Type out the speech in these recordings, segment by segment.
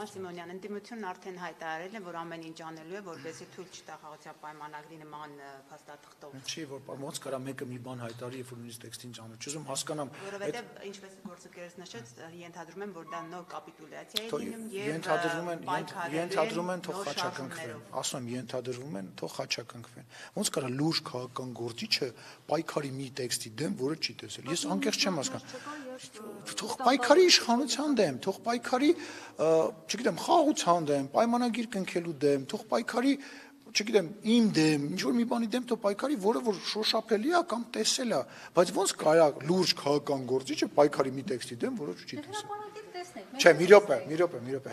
Պարոն Սիմոնյան, ընդդիմությունն արդեն հայտարարել է, որ ամեն ինչ անելու է, որպեսզի թույլ չտա խաղաղության պայմանագրի նման փաստաթղթով։ Չի, որ ոնց կարա մեկը մի բան հայտարարի, երբ որ նույնիսկ տեքստին ճանաչ։ Չուզում հասկանամ։ Որովհետև ինչպես գործընկերս նշեց, ենթադրում եմ, որ դա նոր կապիտուլյացիա է լինում եւ ենթադրում են թող խաչակնքվեն։ Ասում եմ, ենթադրվում են թող խաչակնքվեն։ Ոնց կարա լուրջ քաղաքական գործիչը պայքարի մի տեքստի դեմ, որը չի տեսել։ Ես անկեղծ չեմ հասկանում։ Թող պայքարի իշխանության դեմ, թող պայքարի, չգիտեմ, խաղաղության դեմ, պայմանագիր կնքելու դեմ, թող պայքարի, չգիտեմ, իմ դեմ, ինչ որ մի բանի դեմ թող պայքարի, որը որ շոշափելի է կամ տեսել է, բայց ոնց կարա լուրջ քաղաքական գործիչը պայքարի մի տեքստի դեմ, որը չի տեսել։ Չէ, մի րոպե,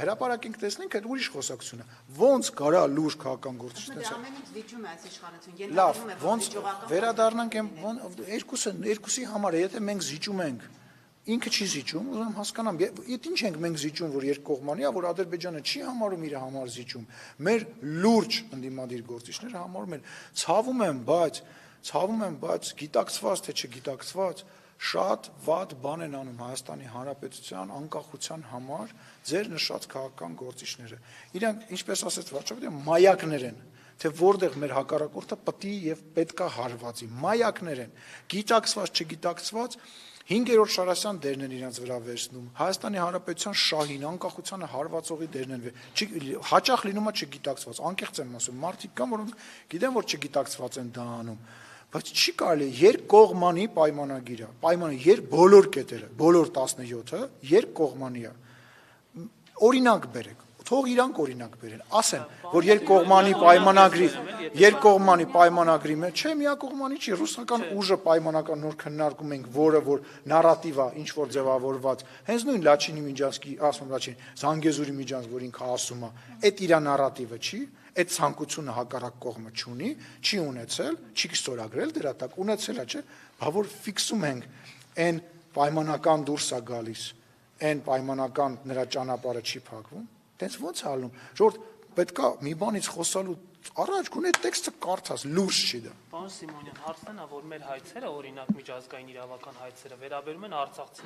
հրապարակենք տեսնենք, այդ ուրիշ խոսակցություն է։ Ոնց կարա լուրջ քաղաքական գործիչ տեսնել։ Ամեն ինչ զիջում է այս իշխանություն։ Լավ, ոնց վերադառնանք երկուսի համար է, եթե մենք զիջում ենք, ինքը չի զիջում, ուզում հասկանամ, եթե ինչ ենք մենք զիջում, որ երկկողմանի է, որ Ադրբեջանը չի համարում իր համար զիջում, մեր լուրջ ընդդիմադիր գործիչները համարում են, ցավում եմ, բայց գիտակցված թե չգիտակցված շատ վատ բան են անում Հայաստանի Հանրապետության անկախության համար ձեր նշած քաղաքական գործիչները։ Իրանք, ինչպես ասեց Վարչապետը, մայակներ են, թե որտեղ մեր հակառակորդը պետք եւ պետքա հարվածի, մայակներ են, գիտակցված, չգիտակցված 5-րդ Շարասյան դերն են իրենց վրա վերցնում, Հայաստանի Հանրապետության շահին, անկախությանը հարվածողի դերն են, հաճախ լինում է չգիտակցված, անկեղծ եմ ասում, մարդիկ կան, որոնք գիտեն, որ չգիտակցված են դա անում, բայց չի կարելի երկկողմանի պայմանագիր է, բոլոր կետերը, բոլոր 17-ը երկկողմանի է, օրինակ բերեք, թող իրանք օրինակ բերեն, ասեն, որ երկկողմանի պայմանագրի մեջ, չէ, միակողմանի չի, ռուսական ուժը պայմանական նոր քննարկում ենք, որը որ նարատիվ է, ինչ որ ձևավորված, հենց նույն Լաչինի Միջանցկի, ասում Լաչին, Զանգեզուրի Միջանցք, որ ինքը ասում է, այդ իր նարատիվը չի, այդ ցանկությունը հակառակ կողմը չունի, չի ունեցել, չի ստորագրել դրա տակ, ունեցել է, չէ, բա որ ֆիքսում ենք, այն պայմանական դուրս է գալիս, այն պայմանական նրա ճանապարհը չի փակվում, տենց ո՞նց է ալնում, ժողովուրդ պետքա մի բանից խոսալու առաջ գոնե տեքստը կարդաս, լուրջ չի դա։ Պարոն Սիմոնյան, հարցն է, որ մեր հայցերը, օրինակ միջազգային իրավական հայցերը, վերաբերում են արցախցիներին